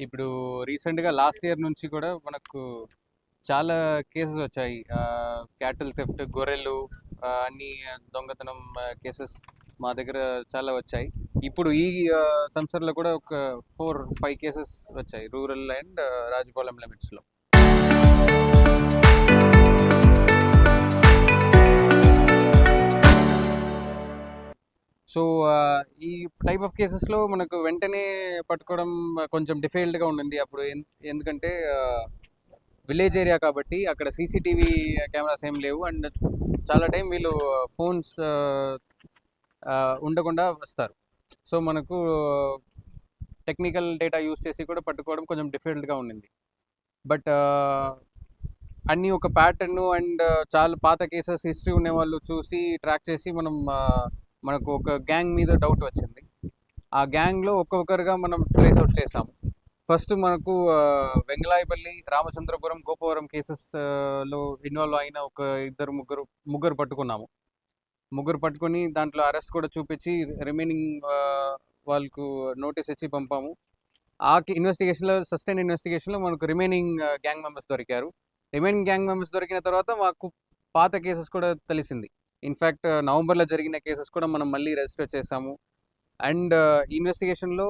ఇప్పుడు రీసెంట్‌గా last year నుంచి కూడా మనకు చాలా కేసెస్ వచ్చాయి. క్యాటిల్ థెఫ్ట్, గొర్రెలు అన్నీ దొంగతనం కేసెస్ మా దగ్గర చాలా వచ్చాయి. ఇప్పుడు ఈ సంవత్సరంలో కూడా ఒక 4, 5 కేసెస్ వచ్చాయి రూరల్ అండ్ రాజపాలెం లిమిట్స్‌లో. సో, ఈ టైప్ ఆఫ్ కేసెస్‌లో మనకు వెంటనే పట్టుకోవడం కొంచెం డిఫికల్ట్‌గా ఉండింది. అప్పుడు ఎందుకంటే విలేజ్ ఏరియా కాబట్టి అక్కడ సీసీటీవీ కెమెరాస్ ఏం లేవు. అండ్ చాలా టైం వీళ్ళు ఫోన్స్ ఉండకుండా వస్తారు. సో, మనకు టెక్నికల్ డేటా యూస్ చేసి కూడా పట్టుకోవడం కొంచెం డిఫికల్ట్‌గా ఉండింది. బట్ అన్నీ ఒక ప్యాటర్న్ అండ్ చాలా పాత కేసెస్ హిస్టరీ ఉండేవాళ్ళు చూసి ట్రాక్ చేసి మనకు ఒక గ్యాంగ్ మీద డౌట్ వచ్చింది. ఆ గ్యాంగ్లో ఒక్కొక్కరుగా మనం ట్రేస్ అవుట్ చేసాము. ఫస్ట్ మనకు వెంగళాయపల్లి, రామచంద్రపురం, గోపవరం కేసెస్లో ఇన్వాల్వ్ అయిన ఒక ముగ్గురు పట్టుకున్నాము. ముగ్గురు పట్టుకొని దాంట్లో అరెస్ట్ కూడా చూపించి రిమైనింగ్ వాళ్ళకు నోటీస్ ఇచ్చి పంపాము. ఆ ఇన్వెస్టిగేషన్లో సస్టైన్ ఇన్వెస్టిగేషన్లో మనకు రిమైనింగ్ గ్యాంగ్ మెంబర్స్ దొరికారు. రిమైనింగ్ గ్యాంగ్ మెంబర్స్ దొరికిన తర్వాత మాకు పాత కేసెస్ కూడా తెలిసింది. ఇన్ఫ్యాక్ట్ నవంబర్లో జరిగిన కేసెస్ కూడా మనం మళ్ళీ రిజిస్టర్ చేసాము. అండ్ ఇన్వెస్టిగేషన్లో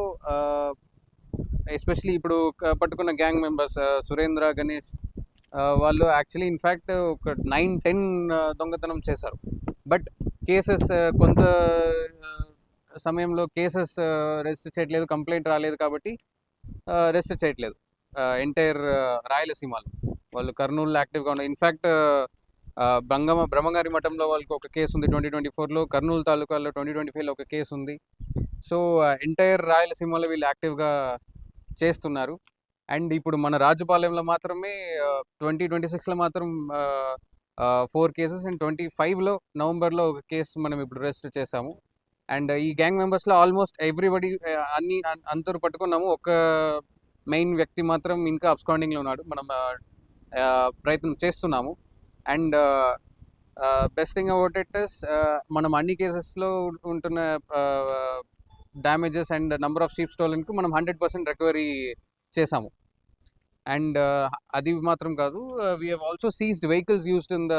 ఎస్పెషలీ ఇప్పుడు పట్టుకున్న గ్యాంగ్ మెంబర్స్ సురేంద్ర, గణేష్ వాళ్ళు యాక్చువల్లీ ఇన్ఫ్యాక్ట్ ఒక 9-10 దొంగతనం చేశారు. బట్ కేసెస్ కొంత సమయంలో కేసెస్ రిజిస్టర్ చేయట్లేదు, కంప్లైంట్ రాలేదు కాబట్టి రిజిస్టర్ చేయట్లేదు. ఎంటైర్ రాయలసీమలో వాళ్ళు కర్నూలు యాక్టివ్గా ఉన్నారు. ఇన్ఫ్యాక్ట్ బ్రహ్మంగారి మఠంలో వాళ్ళకి ఒక కేసు ఉంది 2024లో, కర్నూలు తాలూకాలో 2025లో ఒక కేసు ఉంది. సో ఎంటైర్ రాయలసీమలో వీళ్ళు యాక్టివ్గా చేస్తున్నారు. అండ్ ఇప్పుడు మన రాజుపాలెంలో మాత్రమే 2026లో మాత్రం 4 కేసెస్ అండ్ 25లో నవంబర్లో ఒక కేసు మనం ఇప్పుడు రిజిస్టర్ చేసాము. అండ్ ఈ గ్యాంగ్ మెంబర్స్లో ఆల్మోస్ట్ ఎవ్రీబడి అందరూ పట్టుకున్నాము. ఒక మెయిన్ వ్యక్తి మాత్రం ఇంకా అబ్స్కాండింగ్లో ఉన్నాడు. మనం ప్రయత్నం చేస్తున్నాము. And best thing about it is మనం అన్ని కేసెస్లో ఉంటున్న damages and number of sheep స్టోలెన్కు మనం 100% రికవరీ చేసాము. అండ్ అది మాత్రం కాదు, we have also seized vehicles used in the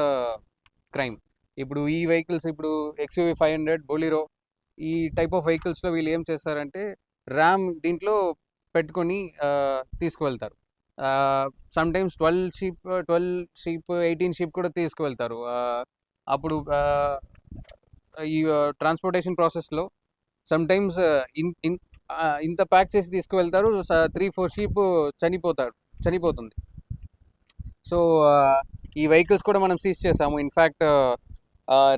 crime. ఇప్పుడు ఈ వెహికల్స్ ఇప్పుడు XUV 500, బొలిరో ఈ టైప్ ఆఫ్ వెహికల్స్లో వీళ్ళు ఏం చేస్తారంటే ర్యామ్ దీంట్లో పెట్టుకొని తీసుకువెళ్తారు. సమ్ టైమ్స్ 12 షీప్ 18 షీప్ కూడా తీసుకువెళ్తారు. అప్పుడు ఈ ట్రాన్స్పోర్టేషన్ ప్రాసెస్లో సమ్ టైమ్స్ ఇంత ప్యాక్ చేసి తీసుకువెళ్తారు, 3-4 షీప్ చనిపోతుంది. సో ఈ వెహికల్స్ కూడా మనం సీజ్ చేసాము. ఇన్ఫ్యాక్ట్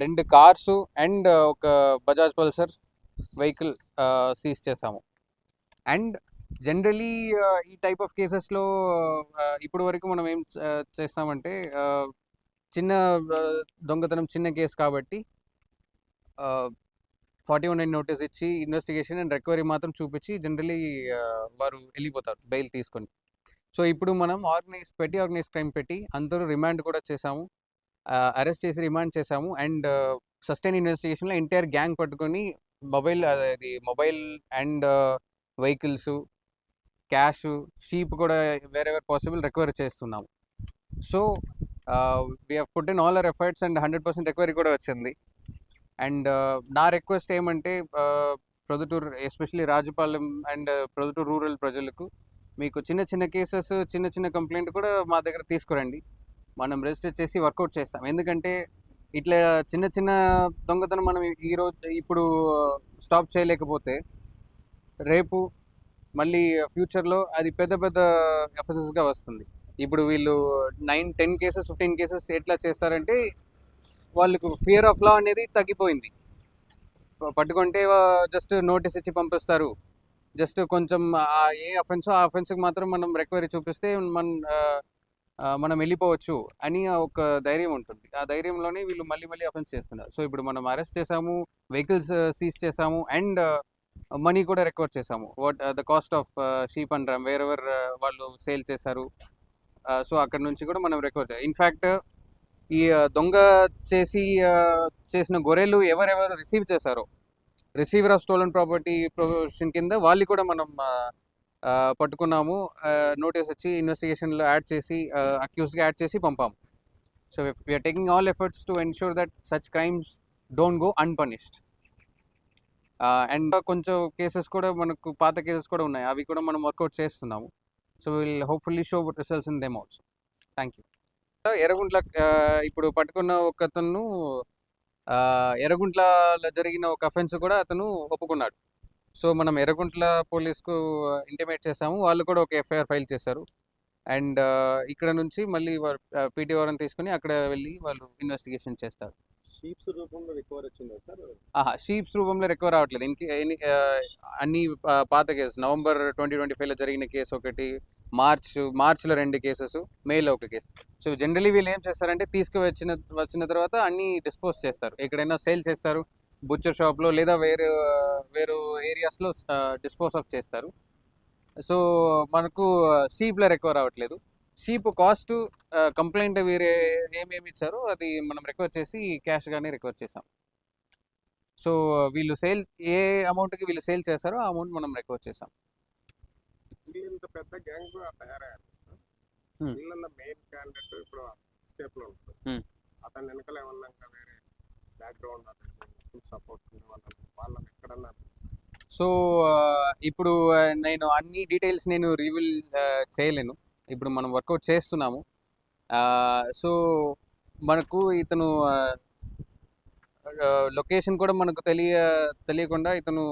2 కార్సు అండ్ ఒక బజాజ్ పల్సర్ వెహికల్ సీజ్ చేసాము. అండ్ జనరలీ ఈ టైప్ ఆఫ్ కేసెస్లో ఇప్పటి వరకు మనం ఏం చేస్తామంటే చిన్న దొంగతనం చిన్న కేసు కాబట్టి 41 నోటీస్ ఇచ్చి ఇన్వెస్టిగేషన్ అండ్ రికవరీ మాత్రం చూపించి జనరలీ వారు వెళ్ళిపోతారు బెయిల్ తీసుకొని. సో ఇప్పుడు మనం ఆర్గనైజ్ క్రైమ్ పెట్టి అందరూ రిమాండ్ కూడా చేసాము, అరెస్ట్ చేసి రిమాండ్ చేసాము. అండ్ సస్టైన్ ఇన్వెస్టిగేషన్లో ఎంటైర్ గ్యాంగ్ పట్టుకొని mobile and vehicles, cash, sheep కూడా వేరెవర్ పాసిబుల్ రికవరీ చేస్తున్నాము. So we have put in all our efforts and 100% recovery కూడా వచ్చింది. అండ్ నా రిక్వెస్ట్ ఏమంటే Proddatur especially Rajupalem and Proddatur rural ప్రజలకు మీకు చిన్న కేసెస్ చిన్న కంప్లైంట్ కూడా మా దగ్గర తీసుకురండి, మనం రిజిస్టర్ చేసి వర్కౌట్ చేస్తాం. ఎందుకంటే ఇట్లా చిన్న దొంగతనం మనం ఇప్పుడు స్టాప్ చేయలేకపోతే రేపు మళ్ళీ ఫ్యూచర్లో అది పెద్ద ఎఫెసెస్గా వస్తుంది. ఇప్పుడు వీళ్ళు 9-10 కేసెస్ 15 కేసెస్ ఎట్లా చేస్తారంటే వాళ్ళకు ఫియర్ ఆఫ్ లా అనేది తగ్గిపోయింది. పట్టుకుంటే జస్ట్ నోటీస్ ఇచ్చి పంపిస్తారు, జస్ట్ కొంచెం ఏ అఫెన్సో ఆ అఫెన్స్కి మాత్రం మనం రికవరీ చూపిస్తే మనం వెళ్ళిపోవచ్చు అని ఒక ధైర్యం ఉంటుంది. ఆ ధైర్యంలోనే వీళ్ళు మళ్ళీ అఫెన్స్ చేస్తున్నారు. సో ఇప్పుడు మనం అరెస్ట్ చేసాము, వెహికల్స్ సీజ్ చేసాము అండ్ మనీ కూడా రికవర్ చేసాము. The cost of sheep and RAM wherever వాళ్ళు సేల్ చేశారు. సో అక్కడ నుంచి కూడా మనం రికవర్ చేయాలి. ఇన్ఫ్యాక్ట్ ఈ దొంగ చేసిన గొర్రెలు ఎవరెవరు రిసీవ్ చేశారో receiver of stolen property provision కింద వాళ్ళు కూడా మనం పట్టుకున్నాము. నోటీస్ వచ్చి ఇన్వెస్టిగేషన్లో యాడ్ చేసి అక్యూజ్గా యాడ్ చేసి పంపాము. So we're taking all efforts to ensure that such crimes don't go unpunished. And కొంచెం కేసెస్ కూడా మనకు పాత కేసెస్ కూడా ఉన్నాయి, అవి కూడా మనం వర్కౌట్ చేస్తున్నాము. So will hopefully show results in them also. Thank you. Erraguntla ఇప్పుడు పట్టుకున్న ఒకతను ఎర్రగుంట్లలో జరిగిన ఒక అఫెన్స్ కూడా అతను ఒప్పుకున్నాడు. సో మనం ఎర్రగుంట్ల పోలీస్కు ఇంటిమేట్ చేసాము, వాళ్ళు కూడా ఒక ఎఫ్ఐఆర్ ఫైల్ చేశారు. అండ్ ఇక్కడ నుంచి మళ్ళీ పీటీ వారెంట్ తీసుకుని అక్కడ వెళ్ళి వాళ్ళు ఇన్వెస్టిగేషన్ చేస్తారు. షీప్స్ రూపంలో రికవర్ వచ్చిందా సార్? షీప్స్ రూపంలో రికవర్ అవ్వట్లేదు. అన్ని పాత కేసు నవంబర్ 2025లో జరిగిన కేసు ఒకటి, మార్చ్లో 2 కేసెస్, మేలో ఒక కేసు. సో జనరలీ వీళ్ళు ఏం చేస్తారంటే వచ్చిన తర్వాత అన్ని డిస్పోజ్ చేస్తారు, ఎక్కడైనా సేల్ చేస్తారు, బుచ్చర్ షాప్లో లేదా వేరే ఏరియాస్లో డిస్పోజ్ ఆఫ్ చేస్తారు. సో మనకు షీప్లో రికవర్ అవ్వట్లేదు. షీప్ కాస్ట్ కంప్లైంట్ వీరే ఏమేమి ఇచ్చారో అది మనం రికవర్ చేసి క్యాష్గానే రికవర్ చేసాం. సో వీళ్ళు ఏ అమౌంట్కి వీళ్ళు సేల్ చేస్తారో ఆ అమౌంట్ మనం రికవర్ చేసాం. ఇంత పెద్ద గ్యాంగ్ తయారయ్యారు. వీళ్ళ మెయిన్ క్యాండిడేట్ ఇప్పుడు స్టెప్ లో ఉంటుంది, అతని వెనకాల ఏమన్నా వేరే బ్యాక్గ్రౌండ్ సపోర్ట్ వాళ్ళని ఎక్కడన్నా. సో ఇప్పుడు నేను అన్ని డీటెయిల్స్ నేను రివీల్ చేయలేను, ఇప్పుడు మనం వర్కౌట్ చేస్తున్నాము. సో మనకు ఇతను లొకేషన్ కూడా మనకు తెలియకుండా ఇతను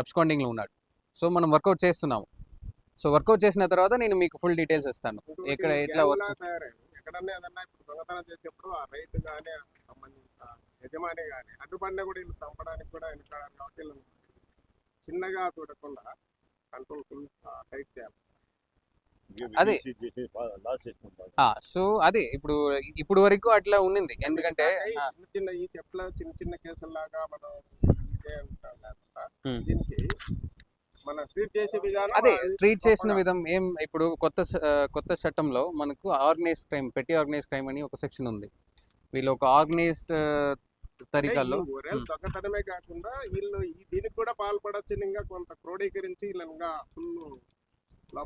అబ్స్కాండింగ్లో ఉన్నాడు. సో మనం వర్కౌట్ చేస్తున్నాము. సో వర్కౌట్ చేసిన తర్వాత నేను మీకు ఫుల్ డీటెయిల్స్ ఇస్తాను, ఎక్కడ ఎట్లా ఎక్కడన్నా ఏదన్నా ఇప్పుడు దొంగతనం చేసేప్పుడు ఆ రైతు కానీ సంబంధించిన యజమాని కానీ అడ్డుపడినా కూడా వీళ్ళు చంపడానికి కూడా వెనుకాడారు. కాబట్టి చిన్నగా చూడకుండా కంట్రోల్ ఫుల్ టైట్ చేయాలి. అదే సో అదే ఇప్పుడు వరకు అట్లా ఉండింది, ఎందుకంటే చిన్న ఈ చెప్ల చిన్న కేసుల్లాగా మనం ఇదే ఉంటాం. దీనికి మనం ట్రీట్ చేసే విధానం, అదే ట్రీట్ చేసిన విధం ఏం, ఇప్పుడు కొత్త చట్టంలో మనకు ఆర్గనైజ్డ్ క్రైమ్, పెట్టి ఆర్గనైజ్డ్ క్రైమ్ అని ఒక సెక్షన్ ఉంది. వీళ్ళు ఒక ఆర్గనైజ్డ్ తరీకాల్లో దొంగతనమే కాకుండా వీళ్ళు దీనికి కూడా పాల్పడచ్చు, ఇంకా కొంత క్రోడీకరించి ఇంకా ఫుల్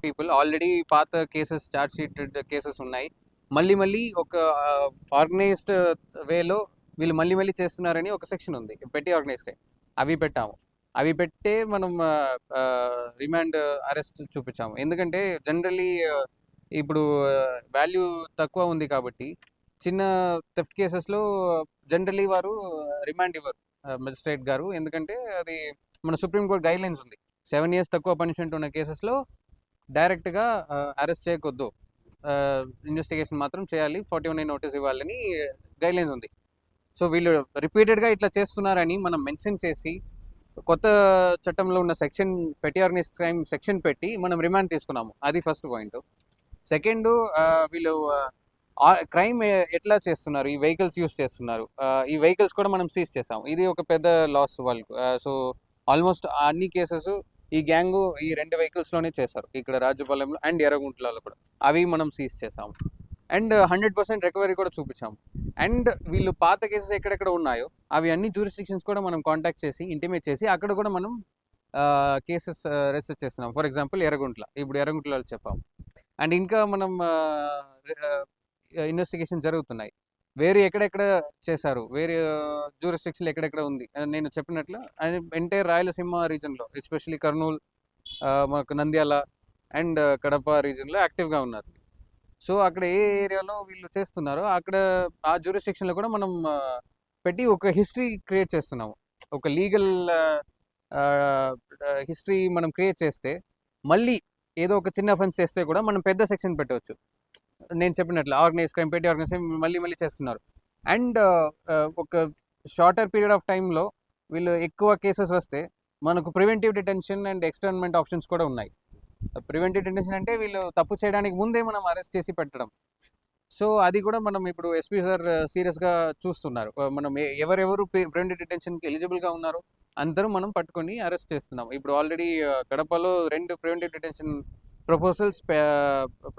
పీపుల్ ఆల్రెడీ పాత కేసెస్, చార్జ్ షీటెడ్ కేసెస్ ఉన్నాయి. మళ్ళీ ఒక ఆర్గనైజ్డ్ వేలో వీళ్ళు మళ్ళీ చేస్తున్నారని ఒక సెక్షన్ ఉంది, పెట్టి ఆర్గనైజ్డ్ క్రైమ్. అవి పెట్టే మనం రిమాండ్ అరెస్ట్ చూపించాము. ఎందుకంటే జనరలీ ఇప్పుడు వాల్యూ తక్కువ ఉంది కాబట్టి చిన్న థెఫ్ట్ కేసెస్లో జనరలీ వారు రిమాండ్ ఇవ్వరు మెజిస్ట్రేట్ గారు, ఎందుకంటే అది మన సుప్రీంకోర్టు గైడ్లైన్స్ ఉంది. 7 years తక్కువ పనిష్మెంట్ ఉన్న కేసెస్లో డైరెక్ట్గా అరెస్ట్ చేయకొద్దు, ఇన్వెస్టిగేషన్ మాత్రం చేయాలి, 41A నోటీస్ ఇవ్వాలని గైడ్లైన్స్ ఉంది. సో వీళ్ళు రిపీటెడ్గా ఇట్లా చేస్తున్నారని మనం మెన్షన్ చేసి కొత్త చట్టంలో ఉన్న సెక్షన్, పెట్టి ఆర్గనైజ్డ్ క్రైమ్ సెక్షన్ పెట్టి మనం రిమాండ్ తీసుకున్నాము. అది ఫస్ట్ పాయింట్. సెకండ్, వీళ్ళు క్రైమ్ ఎట్లా చేస్తున్నారు, ఈ వెహికల్స్ యూస్ చేస్తున్నారు, ఈ వెహికల్స్ కూడా మనం సీజ్ చేసాము. ఇది ఒక పెద్ద లాస్ వాళ్ళకు. సో ఆల్మోస్ట్ అన్ని కేసెస్ ఈ గ్యాంగ్ ఈ 2 vehiclesలోనే చేశారు, ఇక్కడ రాజుపాలెంలో అండ్ ఎర్రగుంట్లలో కూడా. అవి మనం సీజ్ చేసాము అండ్ 100% రికవరీ కూడా చూపించాము. అండ్ వీళ్ళు పాత కేసెస్ ఎక్కడెక్కడ ఉన్నాయో అవి అన్ని జ్యూరిస్డిక్షన్స్ కూడా మనం కాంటాక్ట్ చేసి ఇంటిమేట్ చేసి అక్కడ కూడా మనం కేసెస్ రిజిస్టర్ చేస్తున్నాం. ఫర్ ఎగ్జాంపుల్ ఇప్పుడు ఎర్రగుంట్లలో చెప్పాము. అండ్ ఇంకా మనం ఇన్వెస్టిగేషన్ జరుగుతున్నాయి, వేరే ఎక్కడెక్కడ చేశారు, వేరే జ్యూరిస్డిక్షన్ ఎక్కడెక్కడ ఉంది. నేను చెప్పినట్లు ఎంటైర్ రాయలసీమ రీజన్లో, ఎస్పెషల్లీ కర్నూలు, మాకు నంద్యాల అండ్ కడప రీజన్లో యాక్టివ్గా ఉన్నారు. సో అక్కడ ఏ ఏరియాలో వీళ్ళు చేస్తున్నారో అక్కడ ఆ జ్యూరిస్డిక్షన్లో కూడా మనం పెట్టి ఒక హిస్టరీ క్రియేట్ చేస్తున్నాము. ఒక లీగల్ హిస్టరీ మనం క్రియేట్ చేస్తే మళ్ళీ ఏదో ఒక చిన్న అఫెన్స్ చేస్తే కూడా మనం పెద్ద సెక్షన్ పెట్టవచ్చు. నేను చెప్పినట్లు ఆర్గనైజ్ క్రైమ్, పెట్టి ఆర్గనైజ్ క్రైమ్ మళ్ళీ చేస్తున్నారు. అండ్ ఒక షార్టర్ పీరియడ్ ఆఫ్ టైంలో వీళ్ళు ఎక్కువ కేసెస్ వస్తే మనకు preventive detention and externment options కూడా ఉన్నాయి. ప్రివెంటివ్ డిటెన్షన్ అంటే వీళ్ళు తప్పు చేయడానికి ముందే మనం అరెస్ట్ చేసి పెట్టడం. సో అది కూడా మనం ఇప్పుడు ఎస్పీ సార్ సీరియస్గా చూస్తున్నారు. మనం ఎవరెవరు ప్రివెంటివ్ డిటెన్షన్కి ఎలిజిబుల్గా ఉన్నారో అందరూ మనం పట్టుకొని అరెస్ట్ చేస్తున్నాం. ఇప్పుడు ఆల్రెడీ కడపలో 2 ప్రివెంటివ్ డిటెన్షన్ ప్రపోజల్స్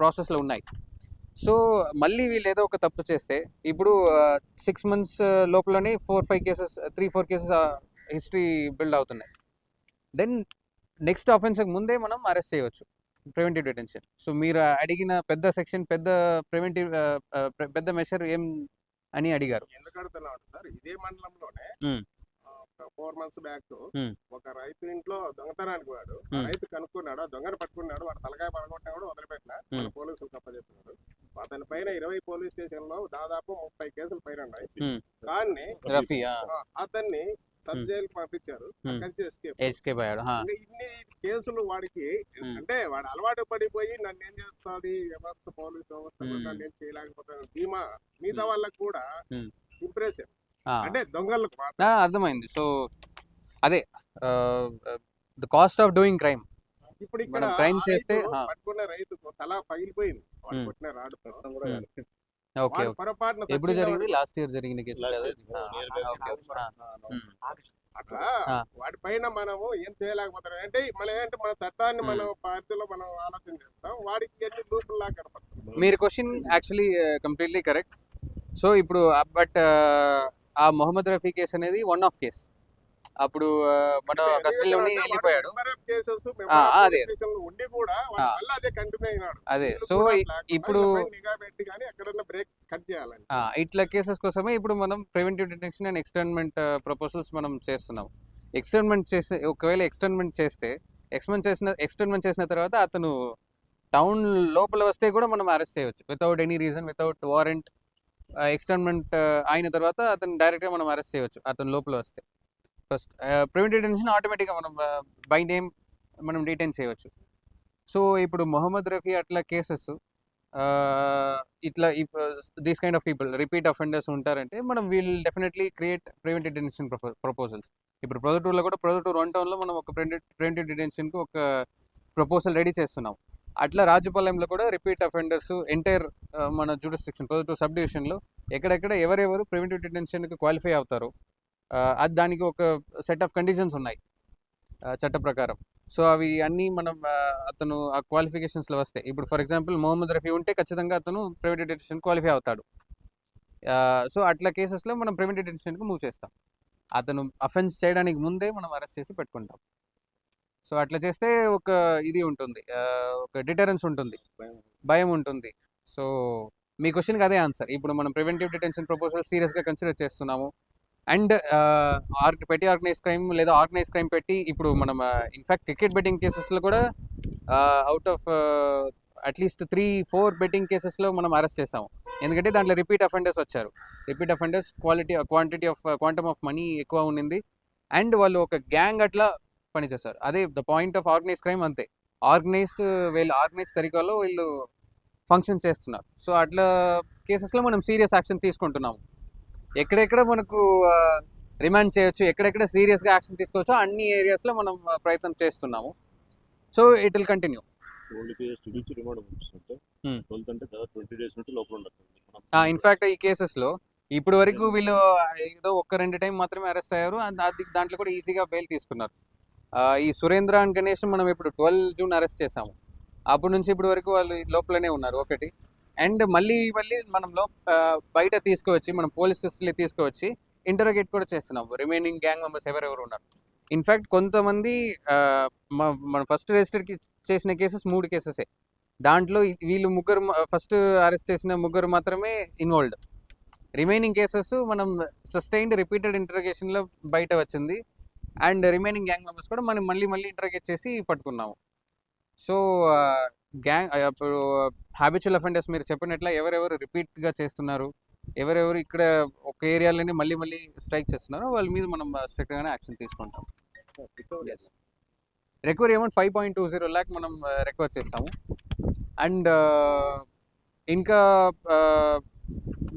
ప్రాసెస్లో ఉన్నాయి. సో మళ్ళీ వీళ్ళు ఏదో ఒక తప్పు చేస్తే ఇప్పుడు 6 months లోపలనే 4-5 కేసెస్, 3-4 కేసెస్ హిస్టరీ బిల్డ్ అవుతున్నాయి. దెన్ నెక్స్ట్ అఫెన్స్కి ముందే మనం అరెస్ట్ చేయవచ్చు, ప్రివెంటివ్ డిటెన్షన్. సో మీరు అడిగిన పెద్ద సెక్షన్, పెద్ద ప్రివెంటివ్ పెద్ద మెషర్ ఏం అని అడిగారు. ఎందుకు అడుగుతున్నావు సార్, ఇదే మండలంలోనే ఉమ్, ఒక 4 months బ్యాక్ ఉమ్, ఒక రైతు ఇంట్లో దొంగతనానికి వాడు ఆ ఉమ్, రైతు కనుక్కున్నాడు, ఆ దొంగను పట్టుకున్నాడు, వాడు తలకాయ పడగొట్టినాడు, వదిలిపెట్టిన మన పోలీసులకు అప్పచెప్పినాడు. అతని పైన 20 పోలీస్ స్టేషన్ లో దాదాపు 30 కేసులు పైన ఉన్నాయి. ఉమ్. కానీ రఫీ అతన్ని సబ్ జైలుకి పంపించారు, అక్కడి నుంచి escape. ఎస్కేప్ అయ్యాడు. ఇంకా ఇన్ని కేసులు వాడికి, అంటే వాడు అలవాటు పడిపోయి నన్ను ఏం చేస్తుంది వ్యవస్థ, పోలీస్ వ్యవస్థ కూడా నన్ను ఏం చేయలేకపోతాను ధీమా మిగతా వాళ్ళకు కూడా ఇంప్రెసివ్, అంటే దొంగలకు మాత్రం. అర్థమైంది. సో అదే the cost of doing crime. ఇప్పుడు ఇక్కడ మనం crime ఆ చేస్తే, రైతు పట్టుకున్న రైతుకు తల పగిలిపోయింది, వాడు కొట్టిన రాడుతో. ఓకే వాడు పొరపాటున ఎప్పుడు సచ్చిందా జరిగింది? వాడు? లాస్ట్ ఇయర్ జరిగిన కేసు Last కదా year, ఇది? అట్లా ఆ. వాడి పైన మనము ఏం చేయలేకపోతాం. అంటే మనం ఏంటంటే మన చట్టాన్ని మనం పార్టీలో మనం ఆలోచన చేస్తాం, వాడికి ఎన్ని లూపులు లాగా కనపడుతుంది. మీరు question actually completely correct. So ఇప్పుడు బట్ ఆ మొహమ్మద్ రఫీ కేసు అనేది వన్ ఆఫ్ కేస్. అప్పుడు మన కస్టడీలోనే వెళ్ళిపోయాడు. అదే. ఉండి కూడా వాడు మళ్ళీ అదే కంటిన్యూ అయినాడు. అదే. వీళ్ళు సో కూడా black ఇప్పుడు వీళ్ళపై నిఘా పెట్టి కానీ ఎక్కడన్నా బ్రేక్ కట్ చేయాలని. ఇట్లా కేసెస్ కోసమే ఇప్పుడు మనం preventive detention and externment proposals మనం చేస్తున్నాం. ఎక్స్టర్న్మెంట్ చేస్తే, ఒకవేళ ఎక్స్టర్న్మెంట్ చేసిన తర్వాత అతను టౌన్ లోపల వస్తే కూడా మనం అరెస్ట్ చేయవచ్చు without any reason, without warrant. Externment అయిన తర్వాత అతను డైరెక్ట్గా మనం అరెస్ట్ చేయవచ్చు అతను లోపల వస్తే. ఫస్ట్ ప్రివెంటివ్ డిటెన్షన్ ఆటోమేటిక్గా మనం బై నేమ్ మనం డిటైన్ చేయవచ్చు. సో ఇప్పుడు మొహమ్మద్ రఫీ అట్లా కేసెస్, ఇట్లా these kind of people repeat offenders ఉంటారంటే మనం we'll definitely create preventive detention proposals. ఇప్పుడు ప్రొదటూర్లో కూడా, ప్రొదటూర్ 1 townలో మనం ఒక ప్రివెంటివ్ డిటెన్షన్కి ఒక ప్రపోజల్ రెడీ చేస్తున్నాం. అట్లా రాజుపాలెంలో కూడా రిపీట్ అఫెండర్స్ ఎంటైర్ మన జ్యూరిస్డిక్షన్ ప్రొదటూర్ సబ్ డివిజన్లో ఎక్కడెక్కడ ఎవరెవరు ప్రివెంటివ్ డిటెన్షన్కి క్వాలిఫై అవుతారు, అది దానికి ఒక సెట్ ఆఫ్ కండిషన్స్ ఉన్నాయి చట్ట ప్రకారం. సో అవి అన్నీ మనం అతను ఆ క్వాలిఫికేషన్స్లో వస్తే, ఇప్పుడు ఫర్ ఎగ్జాంపుల్ మొహమ్మద్ రఫీ ఉంటే ఖచ్చితంగా అతను ప్రివెంటివ్ డిటెన్షన్ క్వాలిఫై అవుతాడు. సో అట్లా కేసెస్లో మనం ప్రివెంటివ్ డిటెన్షన్కి మూవ్ చేస్తాం. అతను అఫెన్స్ చేయడానికి ముందే మనం అరెస్ట్ చేసి పెట్టుకుంటాం. సో అట్లా చేస్తే ఒక ఇది ఉంటుంది, ఒక డిటరెన్స్ ఉంటుంది, భయం ఉంటుంది. సో మీ క్వశ్చన్కి అదే ఆన్సర్. ఇప్పుడు మనం ప్రివెంటివ్ డిటెన్షన్ ప్రపోజల్ సీరియస్గా కన్సిడర్ చేస్తున్నాము. అండ్ పెట్టి ఆర్గనైజ్ క్రైమ్ లేదా ఆర్గనైజ్ క్రైమ్ పెట్టి ఇప్పుడు మనం ఇన్ఫ్యాక్ట్ క్రికెట్ బెట్టింగ్ కేసెస్లో కూడా అవుట్ ఆఫ్ అట్లీస్ట్ 3-4 బెట్టింగ్ కేసెస్లో మనం అరెస్ట్ చేసాము. ఎందుకంటే దాంట్లో రిపీట్ అఫెండర్స్ వచ్చారు. Repeat offenders quantum of money ఎక్కువ ఉండింది. అండ్ వాళ్ళు ఒక గ్యాంగ్ అట్లా పనిచేస్తారు. అదే the point of organise crime, అంతే. వీళ్ళు ఆర్గనైజ్ తరీకాలో వీళ్ళు ఫంక్షన్ చేస్తున్నారు. సో అట్లా కేసెస్లో మనం సీరియస్ యాక్షన్ తీసుకుంటున్నాము. ఎక్కడెక్కడ మనకు రిమాండ్ చేయొచ్చు, ఎక్కడెక్కడ సీరియస్గా యాక్షన్ తీసుకోవచ్చో అన్ని ఏరియాస్లో మనం ప్రయత్నం చేస్తున్నాము. So it will continue. In fact ఈ కేసెస్లో ఇప్పుడు వరకు వీళ్ళు ఏదో 1-2 టైం మాత్రమే అరెస్ట్ అయ్యారు. దాంట్లో కూడా ఈజీగా బెయిల్ తీసుకున్నారు. ఈ సురేంద్ర అండ్ గణేష్ మనం ఇప్పుడు 12 జూన్ అరెస్ట్ చేసాము. అప్పటి నుంచి ఇప్పుడు వరకు వాళ్ళు లోపలనే ఉన్నారు ఒకటి. అండ్ మళ్ళీ మనం బయట తీసుకువచ్చి, మనం పోలీస్ కస్టడీలో తీసుకువచ్చి ఇంటరోగేట్ కూడా చేస్తున్నాము రిమైనింగ్ గ్యాంగ్ మెంబర్స్ ఎవరెవరు ఉన్నారు. ఇన్ఫ్యాక్ట్ కొంతమంది మనం ఫస్ట్ రిజిస్టర్కి చేసిన కేసెస్ 3 కేసెసే. దాంట్లో వీళ్ళు ముగ్గురు, ఫస్ట్ అరెస్ట్ చేసిన ముగ్గురు మాత్రమే ఇన్వాల్వ్డ్. రిమైనింగ్ కేసెస్ మనం సస్టైన్డ్ రిపీటెడ్ ఇంటరోగేషన్లో బయట వచ్చింది. అండ్ రిమైనింగ్ గ్యాంగ్ మెంబర్స్ కూడా మనం మళ్ళీ ఇంటరోగేట్ చేసి పట్టుకున్నాము. సో ఇప్పుడు హ్యాబిచువల్ అఫెండర్స్ మీరు చెప్పినట్ల ఎవరెవరు రిపీట్గా చేస్తున్నారు, ఎవరెవరు ఇక్కడ ఒక ఏరియాలోనే మళ్ళీ స్ట్రైక్ చేస్తున్నారో వాళ్ళ మీద మనం స్ట్రిక్ట్గానే యాక్షన్ తీసుకుంటాం. రికవరీ అమౌంట్ 5.20 lakh మనం రికవర్ చేస్తాము. అండ్ ఇంకా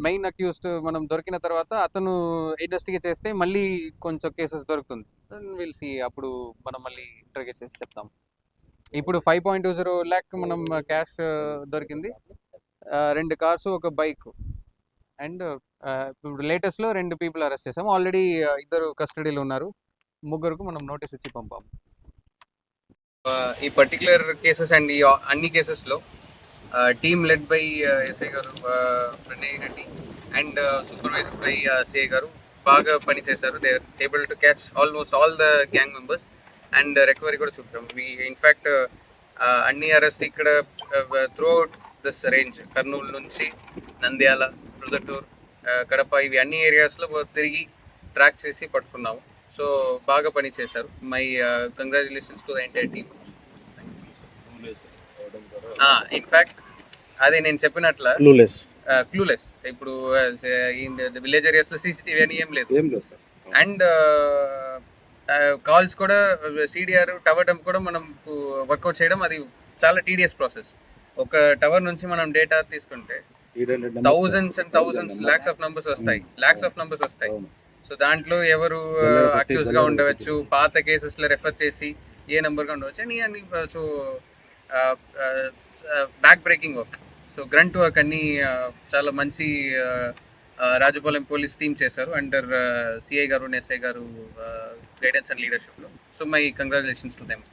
మెయిన్ అక్యూస్డ్ మనం దొరికిన తర్వాత అతను ఇన్వెస్టిగేట్ చేస్తే మళ్ళీ కొంచెం కేసెస్ దొరుకుతుంది. విల్ సీ, అప్పుడు మనం మళ్ళీ ఇంటర్గేట్ చేసి చెప్తాం. ఇప్పుడు 5.20 lakh మనం క్యాష్ దొరికింది, 2 కార్స్, ఒక బైక్. అండ్ ఇప్పుడు లేటెస్ట్లో 2 people అరెస్ట్ చేసాము. ఆల్రెడీ 2 కస్టడీలో ఉన్నారు, 3 మనం నోటీస్ ఇచ్చి పంపాము. ఈ పర్టికులర్ కేసెస్ అండ్ ఈ అన్ని కేసెస్లో టీమ్ లెడ్ బై ఎస్ఐ గారు Pranay Reddy and supervised by CI గారు బాగా పనిచేశారు. They are able to catch almost all the gang members. And recovery కూడా చూపాం. ఇన్ఫ్యాక్ట్ అన్ని అరెస్ట్ ఇక్కడ throughout this range, Kurnool నుంచి నంద్యాల, ప్రొదటూర్, కడప, ఇవి అన్ని ఏరియాస్లో తిరిగి ట్రాక్ చేసి పట్టుకున్నాము. సో బాగా పని చేశారు. My congratulations to the entire team. In fact అదే నేను చెప్పినట్ల క్లూలెస్. ఇప్పుడు విలేజ్ ఏరియాస్లో సీసీటీవీ అని ఏం లేదు. అండ్ కాల్స్ కూడా సిడిఆర్ టవర్ డంప్ కూడా మనం వర్కౌట్ చేయడం అది చాలా టీడీఎస్ ప్రాసెస్. ఒక టవర్ నుంచి మనం డేటా తీసుకుంటే thousands and thousands lakhs of numbers వస్తాయి. సో దాంట్లో ఎవరు అక్యూజ్ గా ఉండవచ్చు, పాత కేసెస్ లో రెఫర్ చేసి ఏ నెంబర్ గా ఉండవచ్చు అని so back breaking work, so grunt work అన్ని చాలా మంచి రాజపాలెం పోలీస్ టీమ్ చేశారు under CI garu, SI garu guidance and లీడర్షిప్లో. So my congratulations to them.